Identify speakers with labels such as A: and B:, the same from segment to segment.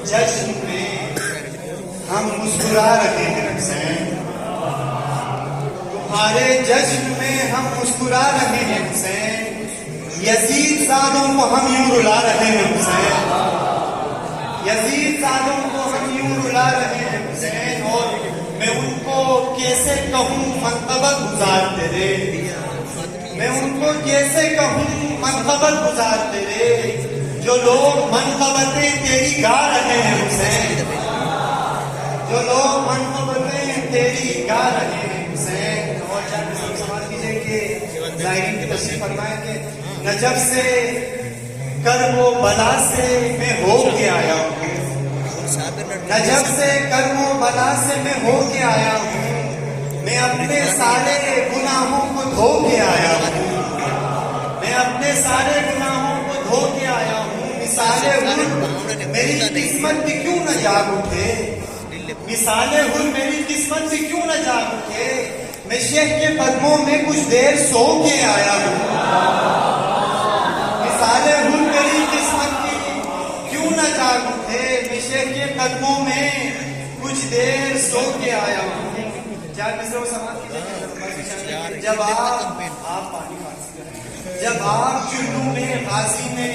A: जश्न में हम मुस्कुरा रहे हैं हुसैन, तुम्हारे जश्न में हम मुस्कुरा रहे हैं हुसैन, यजीद सादों को हम यूं रुला रहे हैं हुसैन, यजीद सादों को हम यूं रुला रहे हैं हुसैन। और मैं उनको कैसे कहूँ मनक़बत गुजार तेरे, मैं उनको कैसे कहूँ मनक़बत गुजार तेरे, जो लोग मनक़बतें तेरी गा रहे हैं हुसैन, जो लोग मनक़बतें तेरी गा रहे हैं हुसैन। और चाहे सवाल कीजिए कि ज़ाहिरीन की तशरीफ़ फरमाएंगे, नजब से कर्बो बला से मैं हो के आया हूँ, नजब से कर्बो बला से मैं हो के आया हूँ, मैं अपने सारे गुनाहों को धो के आया हूँ, मैं अपने सारे गुनाहों को धो के आया हूँ। मिसाले हुर मेरी किस्मत भी क्यों न जाग उठे, मिसाले हुर मेरी किस्मत भी क्यों न जाग उठे, मैं शेख के कदमों में कुछ देर सो के आया हूँ। मिसाले हुर मेरी किस्मत भी क्यों न जाग उठे, मैं शेख के कदमों में कुछ देर सो के आया हूँ। चार मिसरों समाप्त कीजिए। जब आप पानी जब आप चुल्लू में गाजी में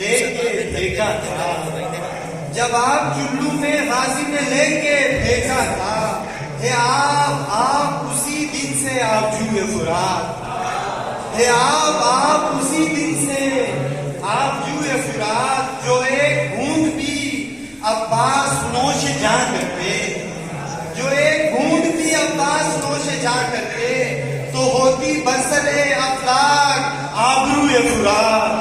A: लेके फेंका था, जब आप चुल्लू में गाजी में लेके फेंका था, हे आप उसी दिन से आप जुए फुरात, हे आप उसी दिन से आप जुए फुरात, जो एक बूंद भी अब्बास नोश जा करते, जो एक बूंद भी अब्बास नोश जा करते, तो होती बरसले अफलाक आबरूए फुरात,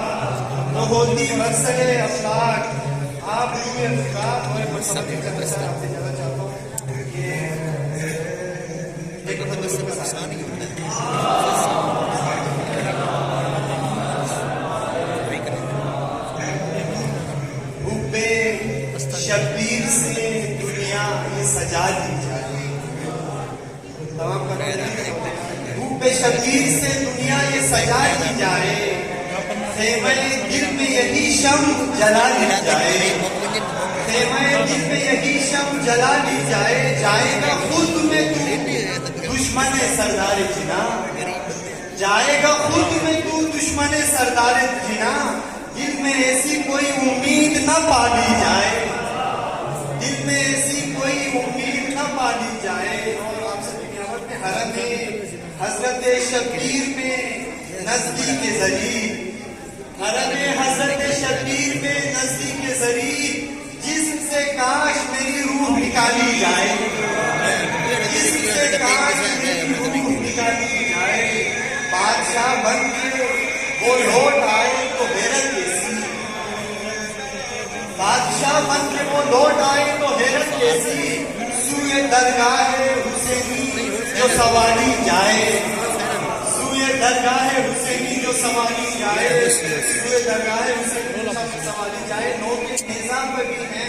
A: तो होती बरसले अफलाक आबरूए फुरात। और कुछ समझने का पैसा आपसे ज़्यादा चाहता हूँ कि एक आसानी होता है। शब्बीर से दुनिया ये सजा दी जाए, तमाम का शबीर से दुनिया ये सजा दी जाए, खेमे दिल में यही शम जला दी जाए, खेमे दिल में यही शम जला दी जाए, जाएगा खुद में तू दुश्मन सरदार जिना, जाएगा खुद में तू दुश्मन सरदार जिना, दिल में ऐसी कोई उम्मीद न पाली जाए, दिल में ऐसी कोई उम्मीद न पाली जाए। और आपसे दुनियावत में हरम में हजरत शब्बीर में नजदीक जरी, हरम हजरत शब्बीर में नजदीक जरी, जिससे काश मेरी रूह निकाली जाए, जिससे काश मेरी रूह निकाली जाए। बादशाह बन के वो लौट आए तो हैरत कैसी, बादशाह बन के वो लौट आए तो हैरत कैसी, सूए दरगाह हुसैनी जो सवारी जाए, सूए दरगाह हुसैनी जो सवारी जाए, सूए दरगाह हुसैनी जो सवारी जाए। नोके निजाम पर भी है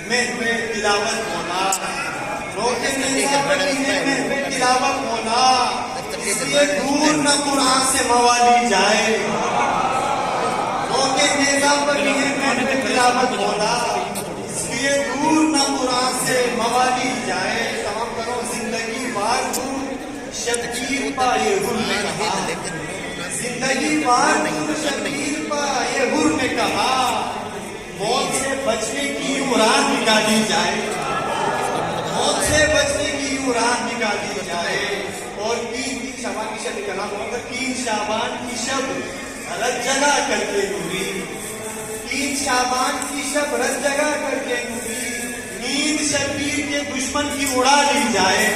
A: महफिल तिलावत होना, नोके निजाम पर भी है महफिल तिलावत होना, इसलिए दूर न कुरान से मवाली जाए, नोके निजाम पर भी है महफिल तिलावत होना, इसलिए दूर न कुरान से मवाली जाए। तमाम करो जिंदगी बार शब्बीर पा ये हुर ने कहा, जिंदगी बार शब्बीर पा ये हुर ने कहा, मौत से बचने की यूं राह निकाली जाए, मौत से बचने की यूं राह निकाली जाए। और 3 शाबान की शब कलाम होगा, 3 शाबान की शब रत जगा करके नूरी, 3 शाबान की शब रत जगा करके नूरी, नींद शब्बीर के दुश्मन की उड़ा ली जाए।